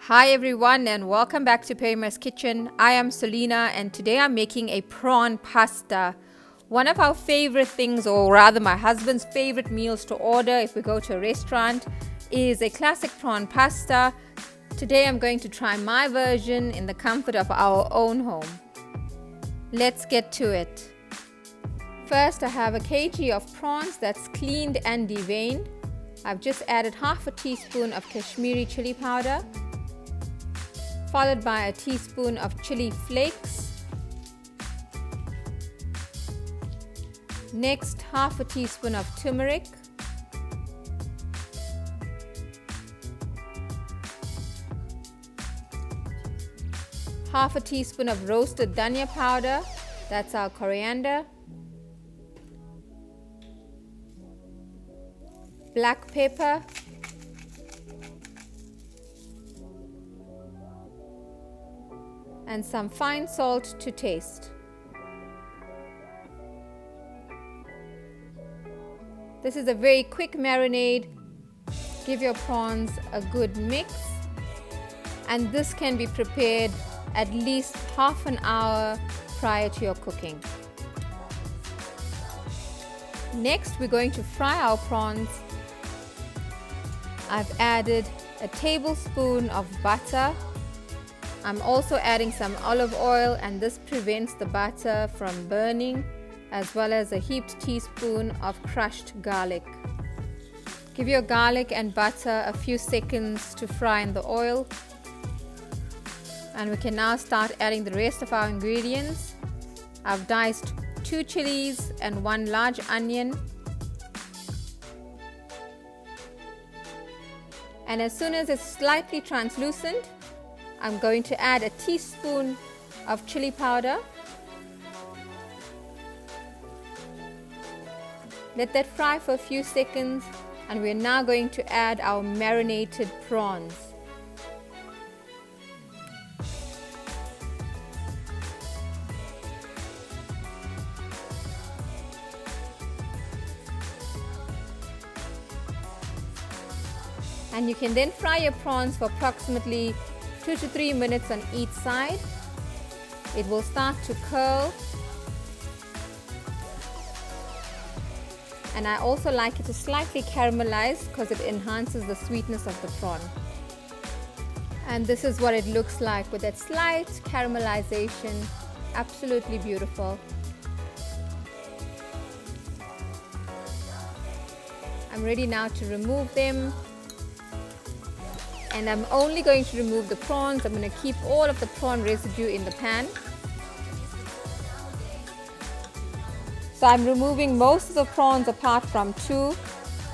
Hi everyone and welcome back to Perima's Kitchen. I am Selena and today I'm making a prawn pasta. One of our favorite things, or rather my husband's favorite meals to order if we go to a restaurant, is a classic prawn pasta. Today I'm going to try my version in the comfort of our own home. Let's get to it. First, I have a kg of prawns that's cleaned and deveined. I've just added half a teaspoon of Kashmeri Chilli powder, followed by a teaspoon of chili flakes. Next, half a teaspoon of turmeric. Half a teaspoon of roasted Dhania powder, that's our coriander. Black pepper. And some fine salt to taste. This is a very quick marinade. Give your prawns a good mix, and this can be prepared at least half an hour prior to your cooking. Next, we're going to fry our prawns. I've added a tablespoon of butter. I'm also adding some olive oil, and this prevents the butter from burning, as well as a heaped teaspoon of crushed garlic. Give your garlic and butter a few seconds to fry in the oil. And we can now start adding the rest of our ingredients. I've diced 2 chillies and 1 large onion. And as soon as it's slightly translucent, I'm going to add a teaspoon of chili powder. Let that fry for a few seconds, and we're now going to add our marinated prawns. And you can then fry your prawns for approximately 2 to 3 minutes on each side. It will start to curl, and I also like it to slightly caramelize because it enhances the sweetness of the prawn. And this is what it looks like with that slight caramelization. Absolutely beautiful. I'm ready now to remove them. And I'm only going to remove the prawns. I'm going to keep all of the prawn residue in the pan. So I'm removing most of the prawns apart from 2.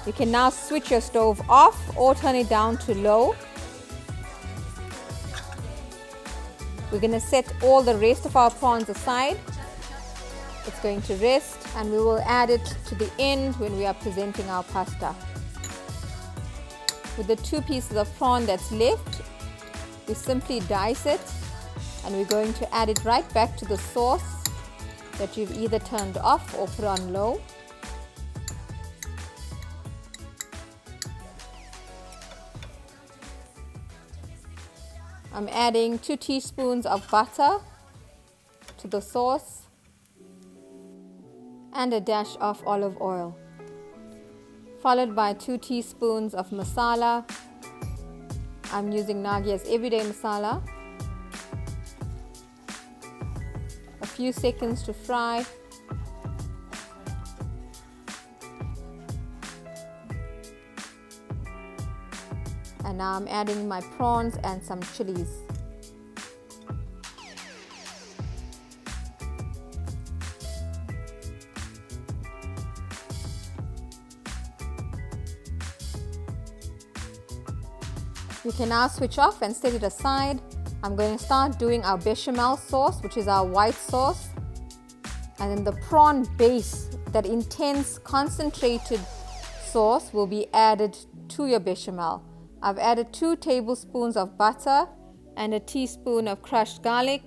You can now switch your stove off or turn it down to low. We're going to set all the rest of our prawns aside. It's going to rest, and we will add it to the end when we are presenting our pasta. With the 2 pieces of prawn that's left, we simply dice it, and we're going to add it right back to the sauce that you've either turned off or put on low. I'm adding 2 teaspoons of butter to the sauce and a dash of olive oil, followed by 2 teaspoons of masala. I'm using Nagia's everyday masala. A few seconds to fry. And now I'm adding my prawns and some chilies. You can now switch off and set it aside. I'm going to start doing our Béchamel sauce, which is our white sauce. And then the prawn base, that intense concentrated sauce, will be added to your Béchamel. I've added 2 tablespoons of butter and a teaspoon of crushed garlic.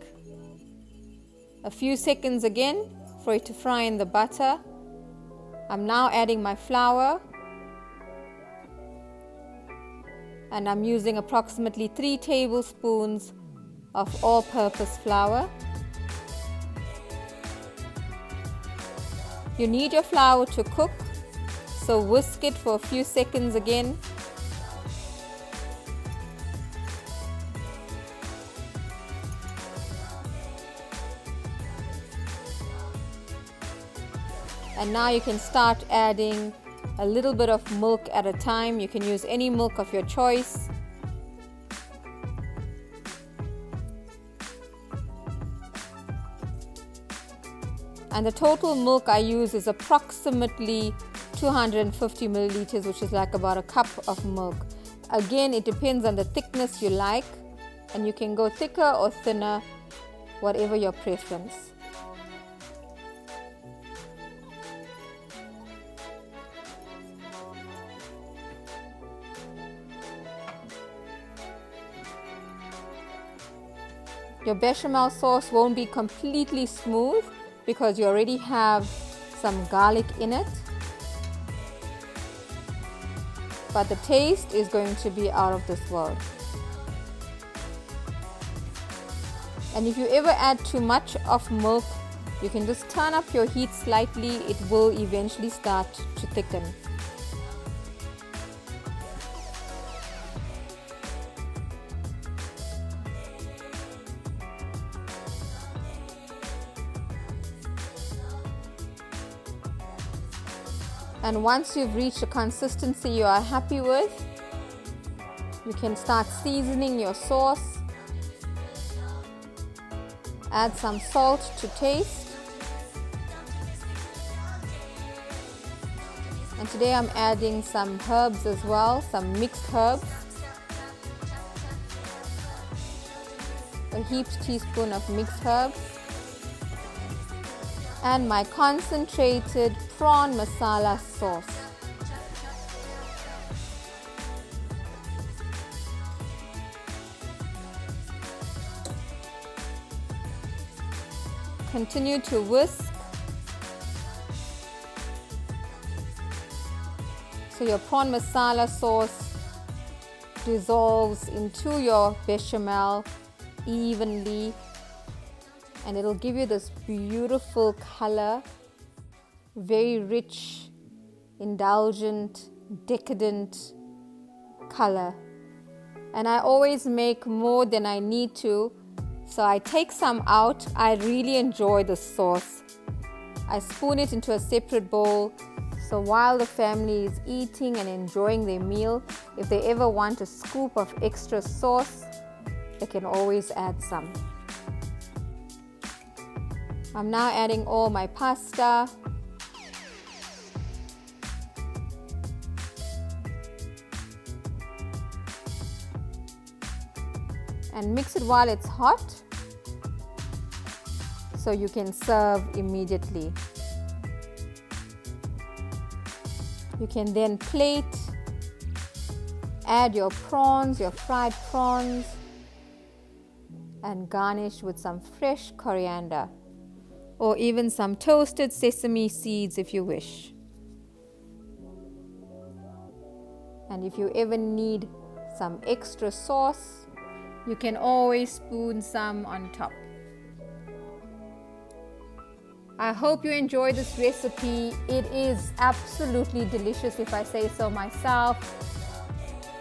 A few seconds again for it to fry in the butter. I'm now adding my flour. And I'm using approximately 3 tablespoons of all-purpose flour. You need your flour to cook, so whisk it for a few seconds again. And now you can start adding a little bit of milk at a time. You can use any milk of your choice. And the total milk I use is approximately 250 milliliters, which is like about a cup of milk. Again, it depends on the thickness you like, and you can go thicker or thinner, whatever your preference. Your bechamel sauce won't be completely smooth because you already have some garlic in it, but the taste is going to be out of this world. And if you ever add too much of milk, you can just turn up your heat slightly. It will eventually start to thicken. And once you've reached a consistency you are happy with, you can start seasoning your sauce. Add some salt to taste. And today I'm adding some herbs as well, some mixed herbs. A heaped teaspoon of mixed herbs. And my concentrated prawn masala sauce. Continue to whisk. So your prawn masala sauce dissolves into your bechamel evenly, and it'll give you this beautiful color, very rich, indulgent, decadent color. And I always make more than I need to, so I take some out. I really enjoy the sauce. I spoon it into a separate bowl, so while the family is eating and enjoying their meal, if they ever want a scoop of extra sauce, they can always add some. I'm now adding all my pasta. And mix it while it's hot so you can serve immediately. You can then plate, add your prawns, your fried prawns, and garnish with some fresh coriander, or even some toasted sesame seeds if you wish. And if you ever need some extra sauce, you can always spoon some on top. I hope you enjoy this recipe. It is absolutely delicious if I say so myself.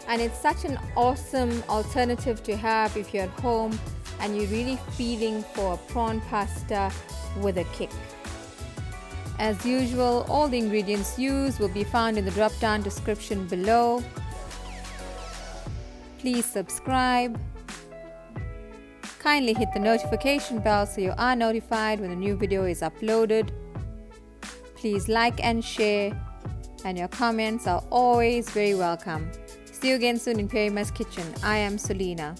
And it's such an awesome alternative to have if you're at home and you're really feeling for a prawn pasta with a kick. As usual, all the ingredients used will be found in the drop-down description below. Please subscribe. Kindly hit the notification bell so you are notified when a new video is uploaded. Please like and share, and your comments are always very welcome. See you again soon in Perima's Kitchen. I am Selena.